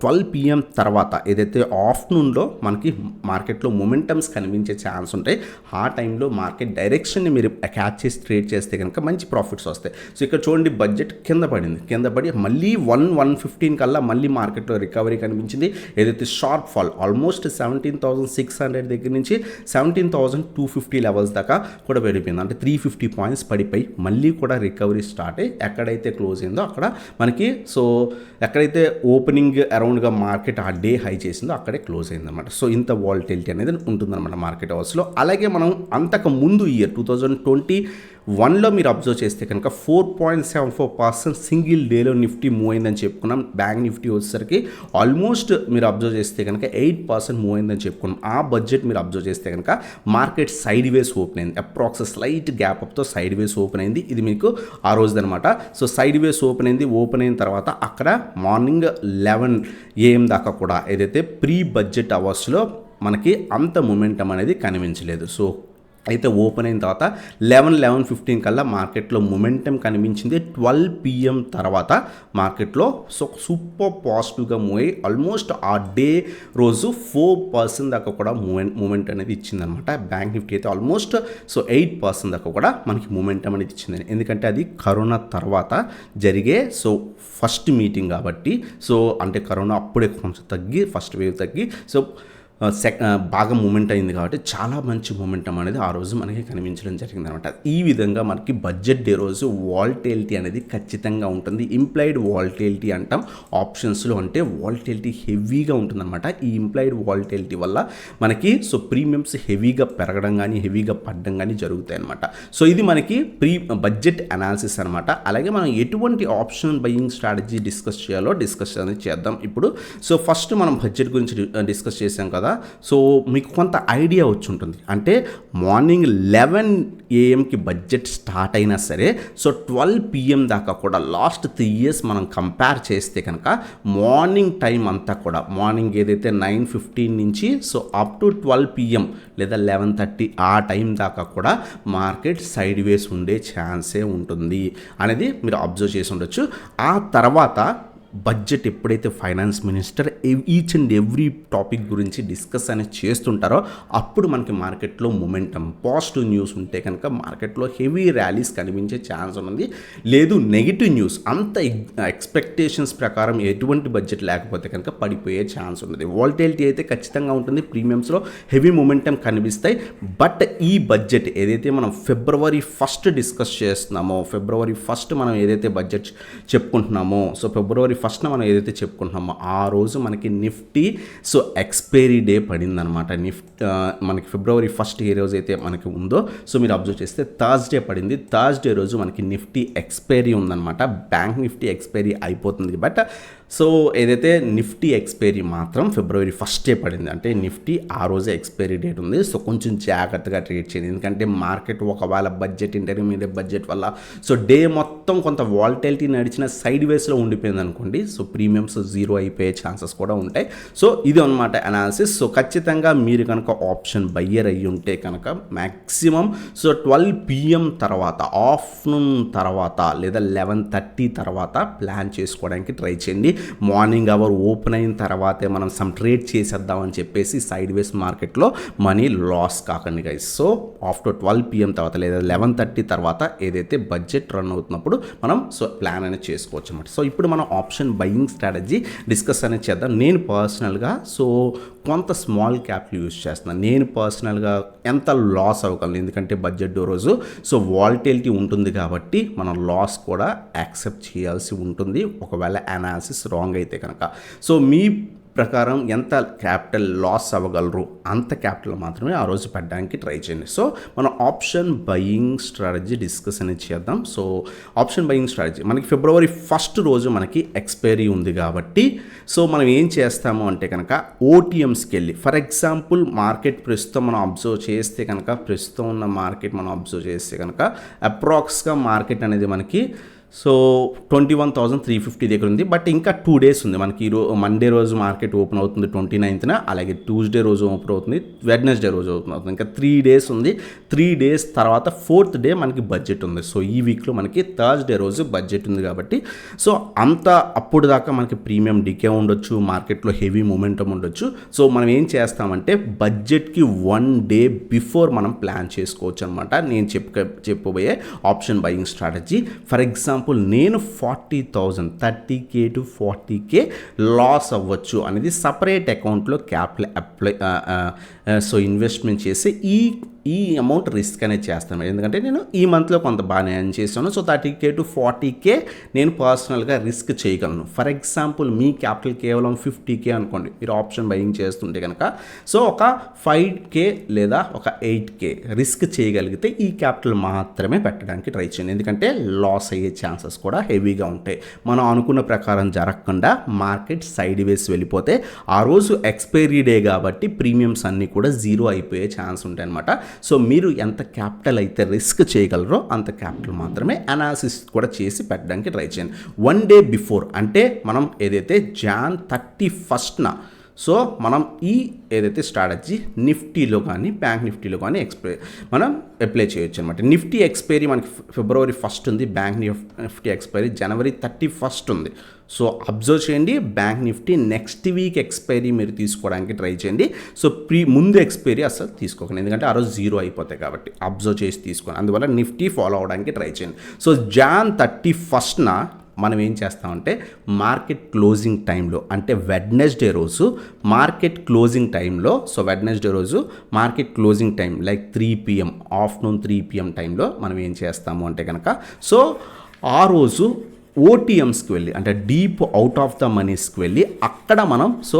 S1: 12 PM తర్వాత ఏదైతే ఆఫ్టర్నూన్లో మనకి మార్కెట్లో మూమెంటమ్స్ కనిపించే ఛాన్స్ ఉంటాయి. ఆ టైంలో మార్కెట్ డైరెక్షన్ని మీరు క్యాచ్ చేసి ట్రేడ్ చేస్తే కనుక మంచి ప్రాఫిట్స్ వస్తాయి. సో ఇక్కడ చూడండి బడ్జెట్ కింద పడి మళ్ళీ 115 కల్లా మళ్ళీ మార్కెట్లో రికవరీ కనిపించింది. ఏదైతే షార్ప్ ఫాల్ ఆల్మోస్ట్ 17,600 దగ్గర నుంచి 17,250 లెవెల్స్ దాకా కూడా వెళ్ళిపోయింది. అంటే 350 పాయింట్స్ పడిపోయి మళ్ళీ కూడా రికవరీ స్టార్ట్ అయ్యి ఎక్కడైతే క్లోజ్ అయిందో అక్కడ మనకి సో ఎక్కడైతే ఓపెనింగ్ అరౌండ్గా మార్కెట్ ఆ డే హై చేసిందో అక్కడే క్లోజ్ అయిందన్నమాట. సో ఇంత వాలటిలిటీ అనేది ఉంటుందన్నమాట మార్కెట్ అవర్స్లో. అలాగే మనం అంతకు ముందు ఇయర్ 2021లో మీరు అబ్జర్వ్ చేస్తే కనుక 4.74% సింగిల్ డేలో నిఫ్టీ మూవ్ అయిందని చెప్పుకున్నాం. బ్యాంక్ నిఫ్టీ వచ్చేసరికి ఆల్మోస్ట్ మీరు అబ్జర్వ్ చేస్తే కనుక 8% మూవ్ అయిందని చెప్పుకున్నాం. ఆ బడ్జెట్ మీరు అబ్జర్వ్ చేస్తే కనుక మార్కెట్ సైడ్ వేస్ ఓపెన్ అయింది. అప్రాక్స్ స్లైట్ గ్యాప్ అప్తో సైడ్ వేస్ ఓపెన్ అయింది. ఇది మీకు ఆ రోజుదనమాట. సో సైడ్ వేస్ ఓపెన్ అయింది. ఓపెన్ అయిన తర్వాత అక్కడ మార్నింగ్ 11 AM దాకా కూడా ఏదైతే ప్రీ బడ్జెట్ అవర్స్లో మనకి అంత మూమెంటం అనేది కనిపించలేదు. సో అయితే ఓపెన్ అయిన తర్వాత 11-11:15 కల్లా మార్కెట్లో మొమెంటం కనిపించింది. 12 PM తర్వాత మార్కెట్లో సో సూపర్ పాజిటివ్గా మూవ్ అయ్యి ఆల్మోస్ట్ ఆ డే రోజు 4% దాకా కూడా మూమెంట్ అనేది ఇచ్చిందనమాట. బ్యాంక్ నిఫ్టీ అయితే ఆల్మోస్ట్ సో 8% దాకా కూడా మనకి మూమెంటం అనేది ఇచ్చింది. ఎందుకంటే అది కరోనా తర్వాత జరిగే సో ఫస్ట్ మీటింగ్ కాబట్టి సో అంటే కరోనా అప్పుడే కొంచెం తగ్గి ఫస్ట్ వేవ్ తగ్గి సో బాగా మూమెంట్ అయింది కాబట్టి చాలా మంచి మూమెంటం అనేది ఆ రోజు మనకి కనిపించడం జరిగింది అనమాట. ఈ విధంగా మనకి బడ్జెట్ డే రోజు వాలటిలిటీ అనేది ఖచ్చితంగా ఉంటుంది. ఇంప్లాయిడ్ వాలటిలిటీ అంటాం ఆప్షన్స్లో. అంటే వాలటిలిటీ హెవీగా ఉంటుందన్నమాట. ఈ ఇంప్లాయిడ్ వాలటిలిటీ వల్ల మనకి సో ప్రీమియమ్స్ హెవీగా పెరగడం కానీ హెవీగా పడడం కానీ జరుగుతాయి అనమాట. సో ఇది మనకి బడ్జెట్ అనాలిసిస్ అనమాట. అలాగే మనం ఎటువంటి ఆప్షన్ బయింగ్ స్ట్రాటజీ డిస్కస్ చేయాలో డిస్కస్ అనేది చేద్దాం ఇప్పుడు. సో ఫస్ట్ మనం బడ్జెట్ గురించి డిస్కస్ చేసాం కదా. సో మీకు కొంత ఐడియా వచ్చి ఉంటుంది. అంటే మార్నింగ్ 11 AM బడ్జెట్ స్టార్ట్ అయినా సరే సో 12 PM దాకా కూడా లాస్ట్ 3 years మనం కంపేర్ చేస్తే కనుక మార్నింగ్ టైం అంతా కూడా మార్నింగ్ ఏదైతే 9:15 నుంచి సో అప్ టు 12 PM లేదా 11:30 ఆ టైం దాకా కూడా మార్కెట్ సైడ్ వేస్ ఉండే ఛాన్సే ఉంటుంది అనేది మీరు అబ్జర్వ్ చేసి ఉండొచ్చు. ఆ తర్వాత బడ్జెట్ ఎప్పుడైతే finance minister each and every topic గురించి డిస్కస్ అనేది చేస్తుంటారో అప్పుడు మనకి మార్కెట్లో మొమెంటం పాజిటివ్ న్యూస్ ఉంటే కనుక మార్కెట్లో హెవీ ర్యాలీస్ కనిపించే ఛాన్స్ ఉంది. లేదు నెగిటివ్ న్యూస్ అంత ఎక్స్పెక్టేషన్స్ ప్రకారం ఎటువంటి బడ్జెట్ లేకపోతే కనుక పడిపోయే ఛాన్స్ ఉన్నది. వాలటిలిటీ అయితే ఖచ్చితంగా ఉంటుంది, ప్రీమియమ్స్లో హెవీ మొమెంటం కనిపిస్తాయి. బట్ ఈ బడ్జెట్ ఏదైతే మనం ఫిబ్రవరి 1 డిస్కస్ చేస్తున్నామో, ఫిబ్రవరి 1 మనం ఏదైతే బడ్జెట్ చెప్పుకుంటున్నామో, సో ఫిబ్రవరి 1 మనం ఏదైతే చెప్పుకుంటున్నామో ఆ రోజు మనకి నిఫ్టీ సో ఎక్స్పైరీ డే పడిందనమాట. మనకి ఫిబ్రవరి 1 ఏ రోజు అయితే మనకి ఉందో సో మీరు అబ్జర్వ్ చేస్తే థర్స్డే పడింది. థర్స్డే రోజు మనకి నిఫ్టీ ఎక్స్పైరీ ఉందన్నమాట. బ్యాంక్ నిఫ్టీ ఎక్స్పైరీ అయిపోతుంది. బట్ సో ఏదైతే నిఫ్టీ ఎక్స్పైరీ మాత్రం ఫిబ్రవరి 1 పడింది. అంటే నిఫ్టీ ఆ రోజే ఎక్స్పైరీ డేట్ ఉంది. సో కొంచెం జాగ్రత్తగా ట్రేడ్ చేయండి. ఎందుకంటే మార్కెట్ ఒకవేళ బడ్జెట్ ఇంటర్మీడియట్ బడ్జెట్ వల్ల సో డే మొత్తం కొంత వాలటిలిటీ నడిచిన సైడ్ వేస్లో ఉండిపోయింది అనుకోండి, సో ప్రీమియమ్స్ జీరో అయిపోయే ఛాన్సెస్ కూడా ఉంటాయి. సో ఇది అనమాట అనాలిసిస్. సో ఖచ్చితంగా మీరు కనుక ఆప్షన్ బయ్యర్ అయ్యి ఉంటే కనుక మ్యాక్సిమం సో 12 PM తర్వాత, ఆఫ్టర్నూన్ తర్వాత లేదా 11:30 తర్వాత ప్లాన్ చేసుకోవడానికి ట్రై చేయండి. మార్నింగ్ అవర్ ఓపెన్ అయిన తర్వాతే మనం సమ్ ట్రేడ్ చేసేద్దామని చెప్పేసి సైడ్ వేస్ మార్కెట్లో మనీ లాస్ కాకండి గైస్. సో ఆఫ్టర్ 12 PM తర్వాత లేదా 11:30 తర్వాత ఏదైతే బడ్జెట్ రన్ అవుతున్నప్పుడు మనం సో ప్లాన్ అనేది చేసుకోవచ్చు అన్నమాట. సో ఇప్పుడు మనం ఆప్షన్ బయింగ్ స్ట్రాటజీ డిస్కస్ అనేది చేద్దాం. నేను పర్సనల్గా సో కొంత స్మాల్ క్యాప్లు యూజ్ చేస్తున్నాను. నేను పర్సనల్గా ఎంత లాస్ అవ్వగలను, ఎందుకంటే బడ్జెట్ రోజు సో వాలటిలిటీ ఉంటుంది కాబట్టి మనం లాస్ కూడా యాక్సెప్ట్ చేయాల్సి ఉంటుంది ఒకవేళ అనాలిసిస్ రాంగ్ అయితే కనుక. సో మీ ప్రకారం ఎంత క్యాపిటల్ లాస్ అవ్వగలరు అంత క్యాపిటల్ మాత్రమే ఆ రోజు పెట్టడానికి ట్రై చేయండి. సో మనం ఆప్షన్ బయింగ్ స్ట్రాటజీ డిస్కస్ అనేది చేద్దాం. సో ఆప్షన్ బయింగ్ స్ట్రాటజీ మనకి ఫిబ్రవరి 1 రోజు మనకి ఎక్స్పైరీ ఉంది కాబట్టి సో మనం ఏం చేస్తాము అంటే కనుక ఓటీఎంస్కి వెళ్ళి, ఫర్ ఎగ్జాంపుల్ మార్కెట్ ప్రస్తుతం మనం అబ్జర్వ్ చేస్తే కనుక, ప్రస్తుతం ఉన్న మార్కెట్ మనం అబ్జర్వ్ చేస్తే కనుక అప్రాక్స్గా మార్కెట్ అనేది మనకి సో 21,350 దగ్గర ఉంది. బట్ ఇంకా 2 days ఉంది మనకి. మండే రోజు మార్కెట్ ఓపెన్ అవుతుంది 29th, అలాగే ట్యూస్డే రోజు ఓపెన్ అవుతుంది, వెడ్నెస్డే రోజు ఓపెన్ అవుతుంది. ఇంకా 3 days ఉంది. 3 days తర్వాత 4th day మనకి బడ్జెట్ ఉంది. సో ఈ వీక్లో మనకి థర్స్డే రోజు బడ్జెట్ ఉంది కాబట్టి సో అంత అప్పుడు దాకా మనకి ప్రీమియం డికే ఉండొచ్చు, మార్కెట్లో హెవీ మూమెంటం ఉండొచ్చు. సో మనం ఏం చేస్తామంటే బడ్జెట్కి 1 day బిఫోర్ మనం ప్లాన్ చేసుకోవచ్చు అనమాట. నేను చెప్పబోయే option buying strategy. For example నేను 40,000 30K to 40K లాస్ అవ్వచ్చు అనేది సపరేట్ అకౌంట్లో క్యాపిటల్ అప్లై సో ఇన్వెస్ట్మెంట్ చేసి ఈ అమౌంట్ రిస్క్ అనేది చేస్తాను. ఎందుకంటే నేను ఈ మంత్లో కొంత బాగానే ఎర్న్ చేశాను. సో 30K to 40K నేను పర్సనల్గా రిస్క్ చేయగలను. ఫర్ ఎగ్జాంపుల్ మీ క్యాపిటల్ కేవలం 50K అనుకోండి, మీరు ఆప్షన్ బయింగ్ చేస్తుంటే కనుక సో ఒక 5K లేదా ఒక 8K రిస్క్ చేయగలిగితే ఈ క్యాపిటల్ మాత్రమే పెట్టడానికి ట్రై చేయండి. ఎందుకంటే లాస్ అయ్యే ఛాన్సెస్ కూడా హెవీగా ఉంటాయి. మనం అనుకున్న ప్రకారం జరగకుండా మార్కెట్ సైడ్ వేస్ వెళ్ళిపోతే ఆ రోజు ఎక్స్పైరీ డే కాబట్టి ప్రీమియమ్స్ అన్నీ కూడా జీరో అయిపోయే ఛాన్స్ ఉంటాయి అన్నమాట. సో మీరు ఎంత క్యాపిటల్ అయితే రిస్క్ చేయగలరో అంత క్యాపిటల్ మాత్రమే అనాలిసిస్ కూడా చేసి పెట్టడానికి ట్రై చేయండి. 1 day బిఫోర్ అంటే మనం ఏదైతే Jan 31st సో మనం ఈ ఏదైతే స్ట్రాటజీ నిఫ్టీలో కానీ బ్యాంక్ నిఫ్టీలో కానీ మనం అప్లై చేయొచ్చు అనమాట. నిఫ్టీ ఎక్స్పైరీ మనకి ఫిబ్రవరి 1 ఉంది, బ్యాంక్ నిఫ్టీ ఎక్స్పైరీ జనవరి 31 ఉంది. సో అబ్జర్వ్ చేయండి, bank Nifty next week expiry మీరు తీసుకోవడానికి ట్రై చేయండి. సో ముందు ఎక్స్పైరీ అసలు తీసుకోకండి, ఎందుకంటే ఆ రోజు జీరో అయిపోతాయి కాబట్టి అబ్జర్వ్ చేసి తీసుకోండి. అందువల్ల నిఫ్టీ ఫాలో అవడానికి ట్రై చేయండి. సో Jan 31st మనం ఏం చేస్తామంటే మార్కెట్ క్లోజింగ్ టైంలో అంటే వెడ్నెస్డే రోజు మార్కెట్ క్లోజింగ్ టైంలో, సో వెడ్నెస్డే రోజు market closing time like 3 PM afternoon 3 PM టైంలో మనం ఏం చేస్తాము అంటే కనుక సో ఆ రోజు ఓటీఎంస్కి వెళ్ళి అంటే డీప్ అవుట్ ఆఫ్ ద మనీస్కి వెళ్ళి అక్కడ మనం సో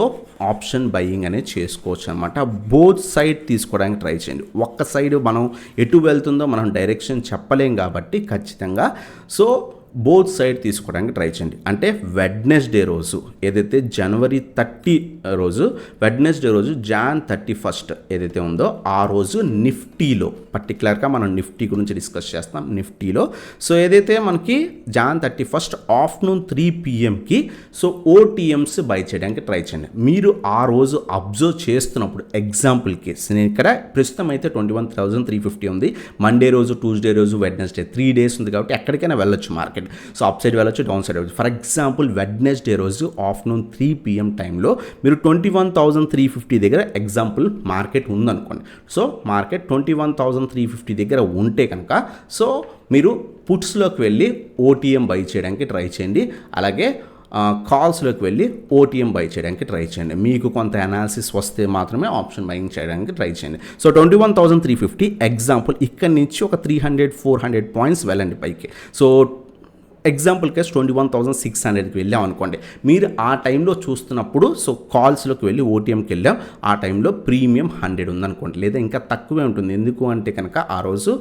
S1: ఆప్షన్ బయింగ్ అనేది చేసుకోవచ్చు అనమాట. బోత్ సైడ్ తీసుకోవడానికి ట్రై చేయండి. ఒక్క సైడ్ మనం ఎటు వెళ్తుందో మనం డైరెక్షన్ చెప్పలేం కాబట్టి ఖచ్చితంగా సో బోత్ సైడ్ తీసుకోవడానికి ట్రై చేయండి. అంటే వెడ్నెస్డే రోజు ఏదైతే జనవరి 30 రోజు, వెడ్నెస్డే రోజు Jan 31 ఏదైతే ఉందో ఆ రోజు నిఫ్టీలో పర్టికులర్గా మనం నిఫ్టీ గురించి డిస్కస్ చేస్తాం. నిఫ్టీలో సో ఏదైతే మనకి Jan 31 ఆఫ్టర్నూన్ 3 PMకి సో ఓటీఎంస్ బై చేయడానికి ట్రై చేయండి. మీరు ఆ రోజు అబ్జర్వ్ చేస్తున్నప్పుడు ఎగ్జాంపుల్ కేస్ నేను ఇక్కడ ప్రస్తుతం అయితే 21,350 ఉంది. మండే రోజు, ట్యూస్డే రోజు, వెడ్నెస్డే 3 days ఉంది కాబట్టి ఎక్కడికైనా వెళ్ళొచ్చు market. Market. So up side వెళ్ళొచ్చు, డౌన్ సైడ్ వెళ్ళొచ్చు. ఫర్ ఎగ్జాంపుల్ వెడ్నెస్డే రోజు ఆఫ్టర్నూన్ 3 PM టైంలో మీరు 21,350 దగ్గర ఎగ్జాంపుల్ మార్కెట్ ఉందనుకోండి. సో మార్కెట్ 21,350 దగ్గర ఉంటే కనుక సో మీరు పుట్స్లోకి వెళ్ళి ఓటీఎం బై చేయడానికి ట్రై చేయండి. అలాగే కాల్స్లోకి వెళ్ళి ఓటీఎం బై చేయడానికి ట్రై చేయండి. మీకు కొంత అనాలిసిస్ వస్తే మాత్రమే ఆప్షన్ బయింగ్ చేయడానికి ట్రై చేయండి. సో 21,350 ఎగ్జాంపుల్ ఇక్కడ నుంచి ఒక 300-400 పాయింట్స్ వెళ్ళండి పైకి. సో ఎగ్జాంపుల్ కేసు 21,600కి వెళ్ళాం అనుకోండి. మీరు ఆ టైంలో చూస్తున్నప్పుడు సో కాల్స్లోకి వెళ్ళి ఓటీఎంకి వెళ్ళాం, ఆ టైంలో ప్రీమియం 100 ఉందనుకోండి, లేదా ఇంకా తక్కువే ఉంటుంది. ఎందుకు అంటే కనుక ఆ రోజు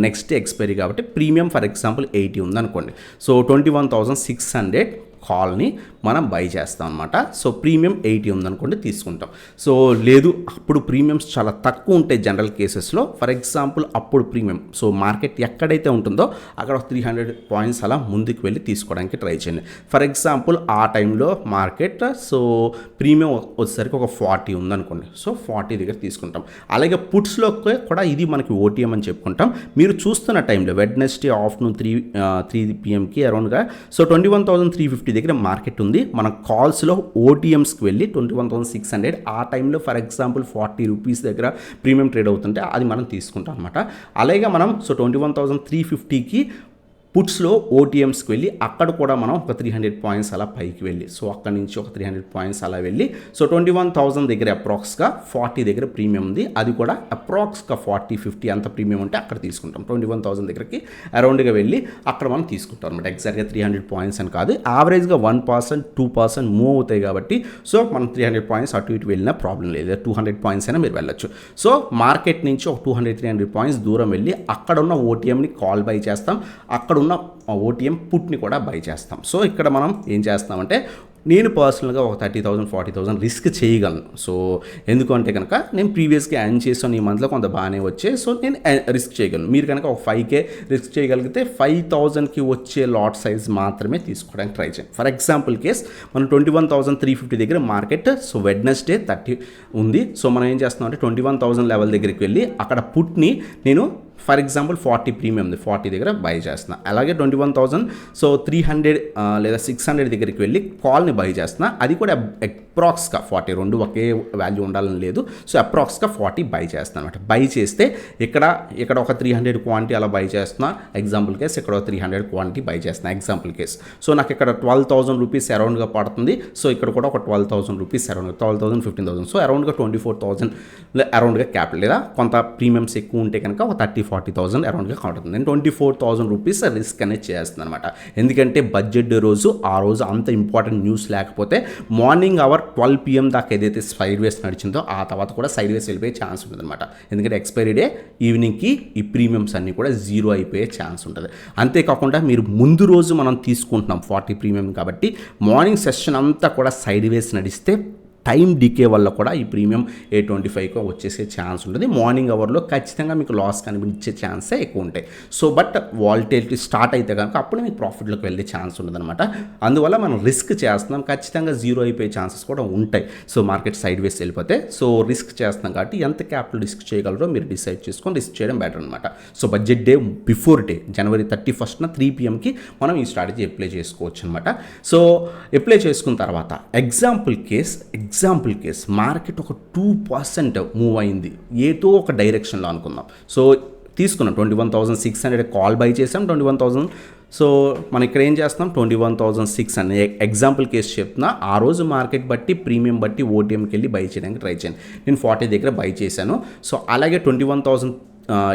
S1: నెక్స్ట్ డే ఎక్స్పైరీ కాబట్టి ప్రీమియం ఫర్ ఎగ్జాంపుల్ 80 ఉందనుకోండి. సో 21,600 కాల్ని మనం బై చేస్తాం అనమాట. సో ప్రీమియం 80 ఉందనుకోండి, తీసుకుంటాం. సో లేదు అప్పుడు ప్రీమియమ్స్ చాలా తక్కువ ఉంటాయి జనరల్ కేసెస్లో. ఫర్ ఎగ్జాంపుల్ అప్పుడు ప్రీమియం సో మార్కెట్ ఎక్కడైతే ఉంటుందో అక్కడ 300 పాయింట్స్ అలా ముందుకు వెళ్ళి తీసుకోవడానికి ట్రై చేయండి. ఫర్ ఎగ్జాంపుల్ ఆ టైంలో మార్కెట్ సో ప్రీమియం వచ్చేసరికి ఒక 40 ఉందనుకోండి. సో 40 దగ్గర తీసుకుంటాం. అలాగే పుట్స్లో కూడా ఇది మనకి ఓటీఎం అని చెప్పుకుంటాం. మీరు చూస్తున్న టైంలో వెడ్నెస్డే ఆఫ్టర్నూన్ 3 PMకి అరౌండ్గా సో 21,350 దగ్గర మార్కెట్ ఉంది. మన కాల్స్లో ఓటీఎంస్కి వెళ్ళి 21,600 ఆ టైంలో ఫర్ ఎగ్జాంపుల్ 40 రూపీస్ దగ్గర ప్రీమియం ట్రేడ్ అవుతుంటే అది మనం తీసుకుంటాం అనమాట. అలాగే మనం సో 21,350కి పుట్స్లో ఓటీఎంస్కి వెళ్ళి అక్కడ కూడా మనం ఒక 300 పాయింట్స్ అలా పైకి వెళ్ళి సో అక్కడ నుంచి ఒక 300 పాయింట్స్ అలా వెళ్ళి సో 21,000 దగ్గర అప్రాక్స్గా 40 దగ్గర ప్రీమియం ఉంది. అది కూడా అప్రాక్స్గా 40-50 అంత ప్రీమియం ఉంటే అక్కడ తీసుకుంటాం. 21,000 దగ్గరికి అరౌండ్గా వెళ్ళి అక్కడ మనం తీసుకుంటాం అనమాట. ఎగ్జాక్ట్గా 300 పాయింట్స్ అని కాదు, యావరేజ్గా 1%, 2% మూవ్ అవుతాయి కాబట్టి సో మనం 300 పాయింట్స్ అటు ఇటు వెళ్ళినా ప్రాబ్లం లేదు. 200 పాయింట్స్ అయినా మీరు వెళ్ళొచ్చు. సో మార్కెట్ నుంచి ఒక 200-300 పాయింట్స్ దూరం వెళ్ళి అక్కడ ఉన్న ఓటీఎంని కాల్ బై చేస్తాం, అక్కడ ఉన్న ఓటీఎం పుట్ని కూడా బై చేస్తాం. సో ఇక్కడ మనం ఏం చేస్తామంటే నేను పర్సనల్గా ఒక 30,000, 40,000 రిస్క్ చేయగలను. సో ఎందుకంటే కనుక నేను ప్రీవియస్గా ఎర్న్ చేసాను, ఈ మంత్లో కొంత బాగానే వచ్చే సో నేను రిస్క్ చేయగలను. మీరు కనుక ఒక 5K రిస్క్ చేయగలిగితే 5,000కి వచ్చే లాట్ సైజ్ మాత్రమే తీసుకోవడానికి ట్రై చేయండి. ఫర్ ఎగ్జాంపుల్ కేస్ మనం 21,350 దగ్గర మార్కెట్ సో వెడ్నెస్డే 30 ఉంది. సో మనం ఏం చేస్తున్నాం అంటే 21,000 లెవెల్ దగ్గరికి వెళ్ళి అక్కడ పుట్ని నేను ఫర్ ఎగ్జాంపుల్ 40 ప్రీమియం ఉంది, 40 దగ్గర బై చేస్తున్నా. అలాగే 21,000 సో 300 లేదా 600 దగ్గరికి వెళ్ళి కాల్ని బై చేస్తున్నా. అది కూడా అప్రాక్స్గా 40, రెండు ఒకే వాల్యూ ఉండాలని లేదు. సో అప్రాక్స్గా 40 బై చేస్తాను అనమాట. బై చేస్తే ఇక్కడ ఒక 300 క్వాంటిటీ అలా బై చేస్తున్నా. ఎగ్జాంపుల్ కేస్ ఇక్కడ ఒక 300 క్వాంటిటీ బై చేస్తున్నా ఎగ్జాంపుల్ కేస్. సో నాకు ఇక్కడ 12,000 రూపీస్ అరౌండ్గా పడుతుంది. సో ఇక్కడ కూడా ఒక 12,000 రూపీస్ అరౌండ్గా 12,000, 15,000 సో అరౌండ్గా 24,000 అరౌండ్గా క్యాపిటల్, లేదా కొంత ప్రీమియమ్స్ ఎక్కువ ఉంటే కనుక ఒక 30,000-40,000 అరౌండ్గా కౌంటుంది. నేను 24,000 రూపీస్ రిస్క్ అనేది చేస్తున్నాను అనమాట. ఎందుకంటే బడ్జెట్ రోజు ఆ రోజు అంత ఇంపార్టెంట్ న్యూస్ లేకపోతే మార్నింగ్ అవర్ 12 PM దాకా ఏదైతే సైడ్ వేస్ నడిచిందో ఆ తర్వాత కూడా సైడ్ వేస్ వెళ్ళిపోయే ఛాన్స్ ఉంటుంది అనమాట. ఎందుకంటే ఎక్స్పైరీ డే ఈవినింగ్కి ఈ ప్రీమియమ్స్ అన్నీ కూడా జీరో అయిపోయే ఛాన్స్ ఉంటుంది. అంతేకాకుండా మీరు ముందు రోజు మనం తీసుకుంటున్నాం 40 ప్రీమియం కాబట్టి మార్నింగ్ సెషన్ అంతా కూడా సైడ్ వేస్ నడిస్తే టైం డికే వల్ల కూడా ఈ ప్రీమియం 825 వచ్చేసే ఛాన్స్ ఉంటుంది. మార్నింగ్ అవర్లో ఖచ్చితంగా మీకు లాస్ కనిపించే ఛాన్సే ఎక్కువ ఉంటాయి. సో బట్ వాలిటిలిటీ స్టార్ట్ అయితే కనుక అప్పుడు మీకు ప్రాఫిట్లోకి వెళ్ళే ఛాన్స్ ఉంటుందన్నమాట. అందువల్ల మనం రిస్క్ చేస్తున్నాం, ఖచ్చితంగా జీరో అయిపోయే ఛాన్సెస్ కూడా ఉంటాయి. సో మార్కెట్ సైడ్ వేస్ వెళ్ళిపోతే సో రిస్క్ చేస్తున్నాం కాబట్టి ఎంత క్యాపిటల్ రిస్క్ చేయగలరో మీరు డిసైడ్ చేసుకొని రిస్క్ చేయడం బెటర్ అనమాట. So budget day before day January 31st 3 PMకి మనం ఈ స్ట్రాటజీ అప్లై చేసుకోవచ్చు అనమాట. సో అప్లై చేసుకున్న తర్వాత ఎగ్జాంపుల్ కేస్ మార్కెట్ ఒక 2% మూవ్ అయింది ఏదో ఒక డైరెక్షన్లో అనుకుందాం. సో తీసుకున్నాం 21,600 కాల్ బై చేసాం. 21,000 సో మనం ఇక్కడ ఏం చేస్తాం 21,600 ఎగ్జాంపుల్ కేసు చెప్తున్నా. ఆ రోజు మార్కెట్ బట్టి ప్రీమియం బట్టి ఓటీఎంకి వెళ్ళి బై చేయడానికి ట్రై చేయండి. నేను 40 దగ్గర బై చేశాను. సో అలాగే 21,000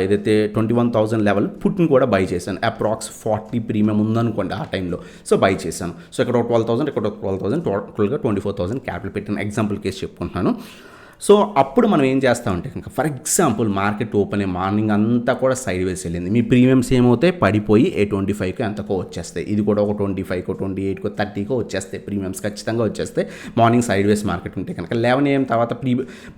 S1: ఏదైతే 21,000 లెవెల్ పుట్ని కూడా బై చేశాను. అప్రాక్స్ 40 ప్రీమియం ఉందనుకోండి ఆ టైంలో. సో బై చేశాను. సో ఇక్కడ 12,000 ఇక్కడ 12,000 టోటల్గా 24,000 క్యాపిటల్ పెట్టిన ఎగ్జాంపుల్ కేసు చెప్పుకుంటున్నాను. సో అప్పుడు మనం ఏం చేస్తామంటే కనుక ఫర్ ఎగ్జాంపుల్ మార్కెట్ ఓపెన్ అయ్యి మార్నింగ్ అంతా కూడా సైడ్ వేస్ వెళ్ళింది. మీ ప్రీమియమ్స్ ఏమవుతాయి పడిపోయి 825 ఎంతకో వచ్చేస్తాయి. ఇది కూడా ఒక 25, 28, 30 వచ్చేస్తాయి. ప్రీమియమ్స్ ఖచ్చితంగా వచ్చేస్తాయి మార్నింగ్ సైడ్ వేస్ మార్కెట్ ఉంటే కనుక. 11 AM తర్వాత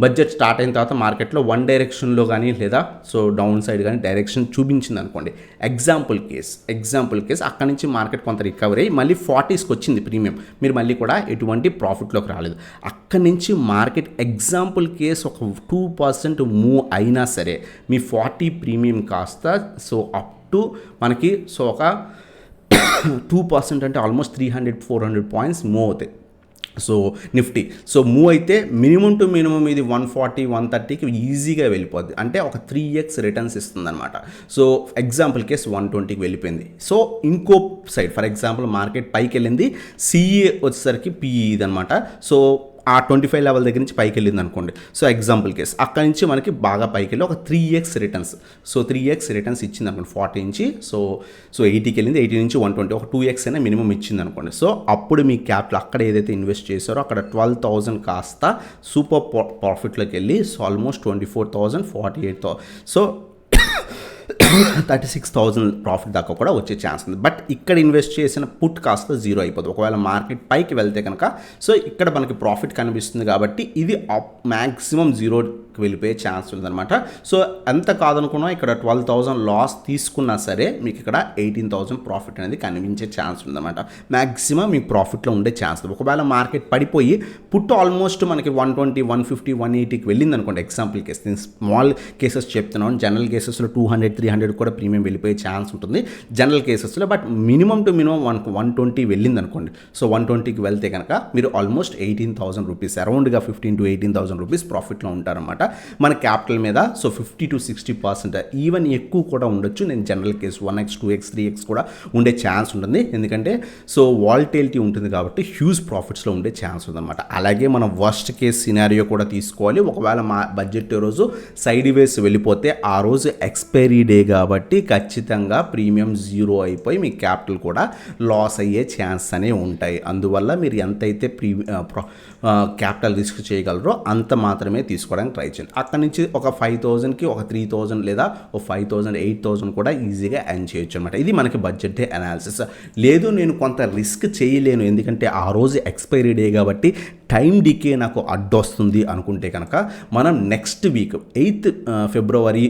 S1: బడ్జెట్ స్టార్ట్ అయిన తర్వాత మార్కెట్లో వన్ డైరెక్షన్లో కానీ లేదా సో డౌన్ సైడ్ కానీ డైరెక్షన్ చూపించింది అనుకోండి. ఎగ్జాంపుల్ కేస్ అక్కడి నుంచి మార్కెట్ కొంత రికవరీ అయ్యి మళ్ళీ 40స్కి వచ్చింది ప్రీమియం. మీరు మళ్ళీ కూడా ఎటువంటి ప్రాఫిట్లోకి రాలేదు. అక్కడి నుంచి మార్కెట్ ఎగ్జాంపుల్ కేస్ ఒక 2% మూవ్ అయినా సరే మీ 40 ప్రీమియం కాస్త సో అప్ టు మనకి సో ఒక 2% అంటే ఆల్మోస్ట్ 300-400 పాయింట్స్ మూవ్ అవుతాయి. సో నిఫ్టీ సో మూవ్ అయితే మినిమం టు మినిమం ఇది 140-130కి ఈజీగా వెళ్ళిపోద్ది, అంటే ఒక 3x రిటర్న్స్ ఇస్తుంది అనమాట. సో ఎగ్జాంపుల్ కేస్ 120కి వెళ్ళిపోయింది. సో ఇంకో సైడ్ ఫర్ ఎగ్జాంపుల్ మార్కెట్ పైకి వెళ్ళింది, సిఏ వచ్చేసరికి పిఈ ఇదనమాట. సో ఆ 25 లెవెల్ దగ్గర నుంచి పైకి వెళ్ళింది అనుకోండి. సో ఎగ్జాంపుల్ కేస్ అక్కడ నుంచి మనకి బాగా పైకి వెళ్ళి ఒక 3x returns, so 3x returns ఇచ్చింది అనుకోండి 40 నుంచి. సో 80కి వెళ్ళింది, 80 నుంచి 120, ఒక 2x అయినా మినిమం ఇచ్చింది అనుకోండి. సో అప్పుడు మీ క్యాపిటల్ అక్కడ ఏదైతే ఇన్వెస్ట్ చేశారో అక్కడ 12,000 కాస్త సూపర్ ప్రాఫిట్లోకి వెళ్ళి సో ఆల్మోస్ట్ 24,000, 48,000, సో 36,000 ప్రాఫిట్ దాకా కూడా వచ్చే ఛాన్స్ ఉంది. బట్ ఇక్కడ ఇన్వెస్ట్ చేసిన పుట్ కాస్త జీరో అయిపోతుంది ఒకవేళ మార్కెట్ పైకి వెళ్తే కనుక. సో ఇక్కడ మనకి ప్రాఫిట్ కనిపిస్తుంది కాబట్టి ఇది మ్యాక్సిమం జీరోకి వెళ్ళిపోయే ఛాన్స్ ఉందన్నమాట. సో ఎంత కాదనుకున్నా ఇక్కడ 12,000 లాస్ తీసుకున్నా సరే మీకు ఇక్కడ 18,000 ప్రాఫిట్ అనేది కనిపించే ఛాన్స్ ఉందన్నమాట. మ్యాక్సిమం మీకు ప్రాఫిట్లో ఉండే ఛాన్స్ ఉంది. ఒకవేళ మార్కెట్ పడిపోయి పుట్ ఆల్మోస్ట్ మనకి 120, 150, 180కి వెళ్ళింది అనుకోండి. ఎగ్జాంపుల్ కేసు, నేను స్మాల్ కేసెస్ చెప్తున్నాను. జనరల్ కేసెస్లో 200, 300 కూడా ప్రీమియం వెళ్ళిపోయే ఛాన్స్ ఉంటుంది జనరల్ కేసెస్లో. బట్ మినిమం టు మినిమం 120 వెళ్ళింది అనుకోండి. సో 120కి వెళ్తే కనుక మీరు ఆల్మోస్ట్ 18,000 రూపీస్, అరౌండ్గా 15,000 to 18,000 రూపీస్ ప్రాఫిట్లో ఉంటారన్నమాట మన క్యాపిటల్ మీద. సో 50 to 60%, ఈవెన్ ఎక్కువ కూడా ఉండొచ్చు. నేను general case 1x, 2x, 3x కూడా ఉండే ఛాన్స్ ఉంటుంది. ఎందుకంటే సో వాలటిలిటీ ఉంటుంది కాబట్టి హ్యూజ్ ప్రాఫిట్స్లో ఉండే ఛాన్స్ ఉందన్నమాట. అలాగే మనం వర్స్ట్ కేస్ సినారియో కూడా తీసుకోవాలి. ఒకవేళ మా బడ్జెట్ రోజు సైడ్ వేస్ వెళ్ళిపోతే ఆ రోజు ఎక్స్పైరీ డే కాబట్టి ఖచ్చితంగా ప్రీమియం జీరో అయిపోయి మీ క్యాపిటల్ కూడా లాస్ అయ్యే ఛాన్స్ అనేవి ఉంటాయి. అందువల్ల మీరు ఎంతైతే క్యాపిటల్ రిస్క్ చేయగలరో అంత మాత్రమే తీసుకోవడానికి ట్రై చేయండి. అక్కడ నుంచి ఒక 5,000కి ఒక 3,000 లేదా ఒక 5,000, 8,000 కూడా ఈజీగా ఎర్న్ చేయొచ్చు అనమాట. ఇది మనకి బడ్జెట్ డే అనాలిసిస్. లేదు నేను కొంత రిస్క్ చేయలేను ఎందుకంటే ఆ రోజు ఎక్స్పైరీ డే కాబట్టి టైం డికే నాకు అడ్డొస్తుంది అనుకుంటే కనుక మనం నెక్స్ట్ వీక్ 8th ఫిబ్రవరి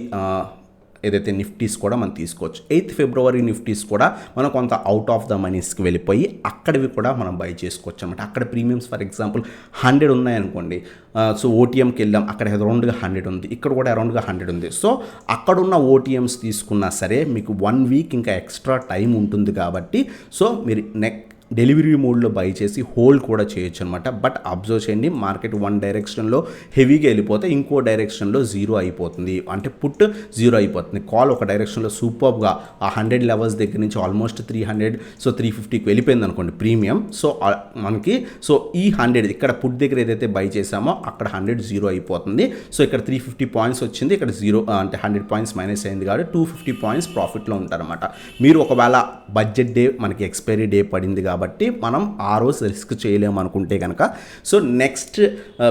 S1: ఏదైతే నిఫ్టీస్ కూడా మనం తీసుకోవచ్చు. 8th ఫిబ్రవరి నిఫ్టీస్ కూడా మనం కొంత అవుట్ ఆఫ్ ద మనీస్కి వెళ్ళిపోయి అక్కడివి కూడా మనం బై చేసుకోవచ్చు అనమాట. అక్కడ ప్రీమియమ్స్ ఫర్ ఎగ్జాంపుల్ 100 ఉన్నాయనుకోండి. సో ఓటీఎంకి వెళ్ళాం, అక్కడ అరౌండ్గా 100 ఉంది, ఇక్కడ కూడా అరౌండ్గా 100 ఉంది. సో అక్కడున్న ఓటీఎంస్ తీసుకున్నా సరే మీకు 1 వీక్ ఇంకా ఎక్స్ట్రా టైం ఉంటుంది కాబట్టి సో మీరు డెలివరీ మోడ్లో బై చేసి హోల్డ్ కూడా చేయొచ్చు అనమాట. బట్ అబ్జర్వ్ చేయండి, మార్కెట్ వన్ డైరెక్షన్లో హెవీగా వెళ్ళిపోతే ఇంకో డైరెక్షన్లో జీరో అయిపోతుంది, అంటే పుట్ జీరో అయిపోతుంది. కాల్ ఒక డైరెక్షన్లో సూపర్గా ఆ 100 లెవెల్స్ దగ్గర నుంచి ఆల్మోస్ట్ 300, సో 350కి వెళ్ళిపోయింది అనుకోండి ప్రీమియం. సో మనకి సో ఈ 100 ఇక్కడ పుట్ దగ్గర ఏదైతే బై చేసామో అక్కడ 100 జీరో అయిపోతుంది. సో ఇక్కడ 350 పాయింట్స్ వచ్చింది, ఇక్కడ జీరో అంటే 100 పాయింట్స్ మైనస్ అయింది కాబట్టి 250 పాయింట్స్ ప్రాఫిట్లో ఉంటారన్నమాట. మీరు ఒకవేళ బడ్జెట్ డే మనకి ఎక్స్పైరీ డే పడింది కాబట్టి మనం ఆ రోజు రిస్క్ చేయలేము అనుకుంటే కనుక సో నెక్స్ట్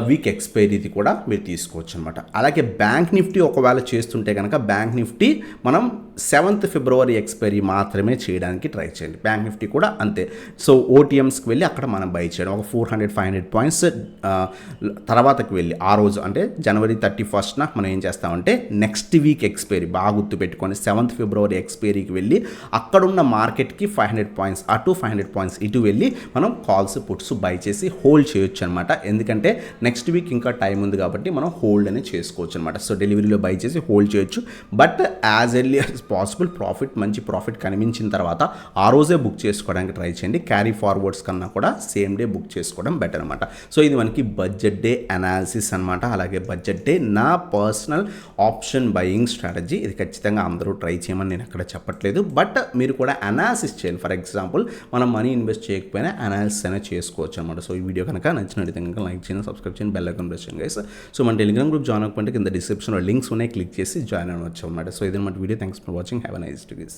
S1: వీక్ ఎక్స్పైరీది కూడా మీరు తీసుకోవచ్చు అనమాట. అలాగే బ్యాంక్ నిఫ్టీ ఒకవేళ చేస్తుంటే కనుక బ్యాంక్ నిఫ్టీ మనం 7th ఫిబ్రవరి ఎక్స్పైరీ మాత్రమే చేయడానికి ట్రై చేయండి. బ్యాంక్ నిఫ్టీ కూడా అంతే. సో ఓటీఎంస్కి వెళ్ళి అక్కడ మనం బై చేయడం ఒక 400, 500 పాయింట్స్ తర్వాతకి వెళ్ళి ఆ రోజు అంటే జనవరి 31st మనం ఏం చేస్తామంటే నెక్స్ట్ వీక్ ఎక్స్పైరీ బాగా గుర్తుపెట్టుకొని 7th ఫిబ్రవరి ఎక్స్పైరీకి వెళ్ళి అక్కడున్న మార్కెట్కి 500 పాయింట్స్ అటు 500 పాయింట్స్ ఇటు వెళ్ళి మనం కాల్స్ పుట్స్ బై చేసి హోల్డ్ చేయొచ్చు అనమాట. ఎందుకంటే నెక్స్ట్ వీక్ ఇంకా టైం ఉంది కాబట్టి మనం హోల్డ్ అనేది చేసుకోవచ్చు అనమాట. సో డెలివరీలో బై చేసి హోల్డ్ చేయొచ్చు. But as early as possible మంచి ప్రాఫిట్ కనిపించిన తర్వాత ఆ రోజే బుక్ చేసుకోవడానికి ట్రై చేయండి. క్యారీ ఫార్వర్డ్స్ కన్నా కూడా సేమ్ డే బుక్ చేసుకోవడం బెటర్ అనమాట. సో ఇది మనకి బడ్జెట్ డే అనాలిసిస్ అనమాట. అలాగే బడ్జెట్ డే నా పర్సనల్ ఆప్షన్ బయింగ్ స్ట్రాటజీ. ఇది ఖచ్చితంగా అందరూ ట్రై చేయమని నేను అక్కడ చెప్పట్లేదు, బట్ మీరు కూడా అనాలిసిస్ చేయండి. ఫర్ ఎగ్జాంపుల్ మనం మనీ ఇన్వెస్ట్ చేయకపోయినా అనాలిసిస్ అనేది చేసుకోవచ్చు అనమాట. సో ఈ వీడియో కనుక నచ్చినట్లయితే కనుక లైక్ చేయండి, సబ్స్క్రైబ్ చేయండి, బెల్ ఐకాన్ ప్రెస్ చేయండి గైస్. సో మన టెలిగ్రామ్ గ్రూప్ జాయిన్ అవ్వకపోతే కింద డిస్క్రిప్షన్లో లింక్స్ ఉన్నాయి, క్లిక్ చేసి జాయిన్ అవ్వచ్చు అనమాట. సో ఇది మన video. Thanks for watching. Have a nice day guys.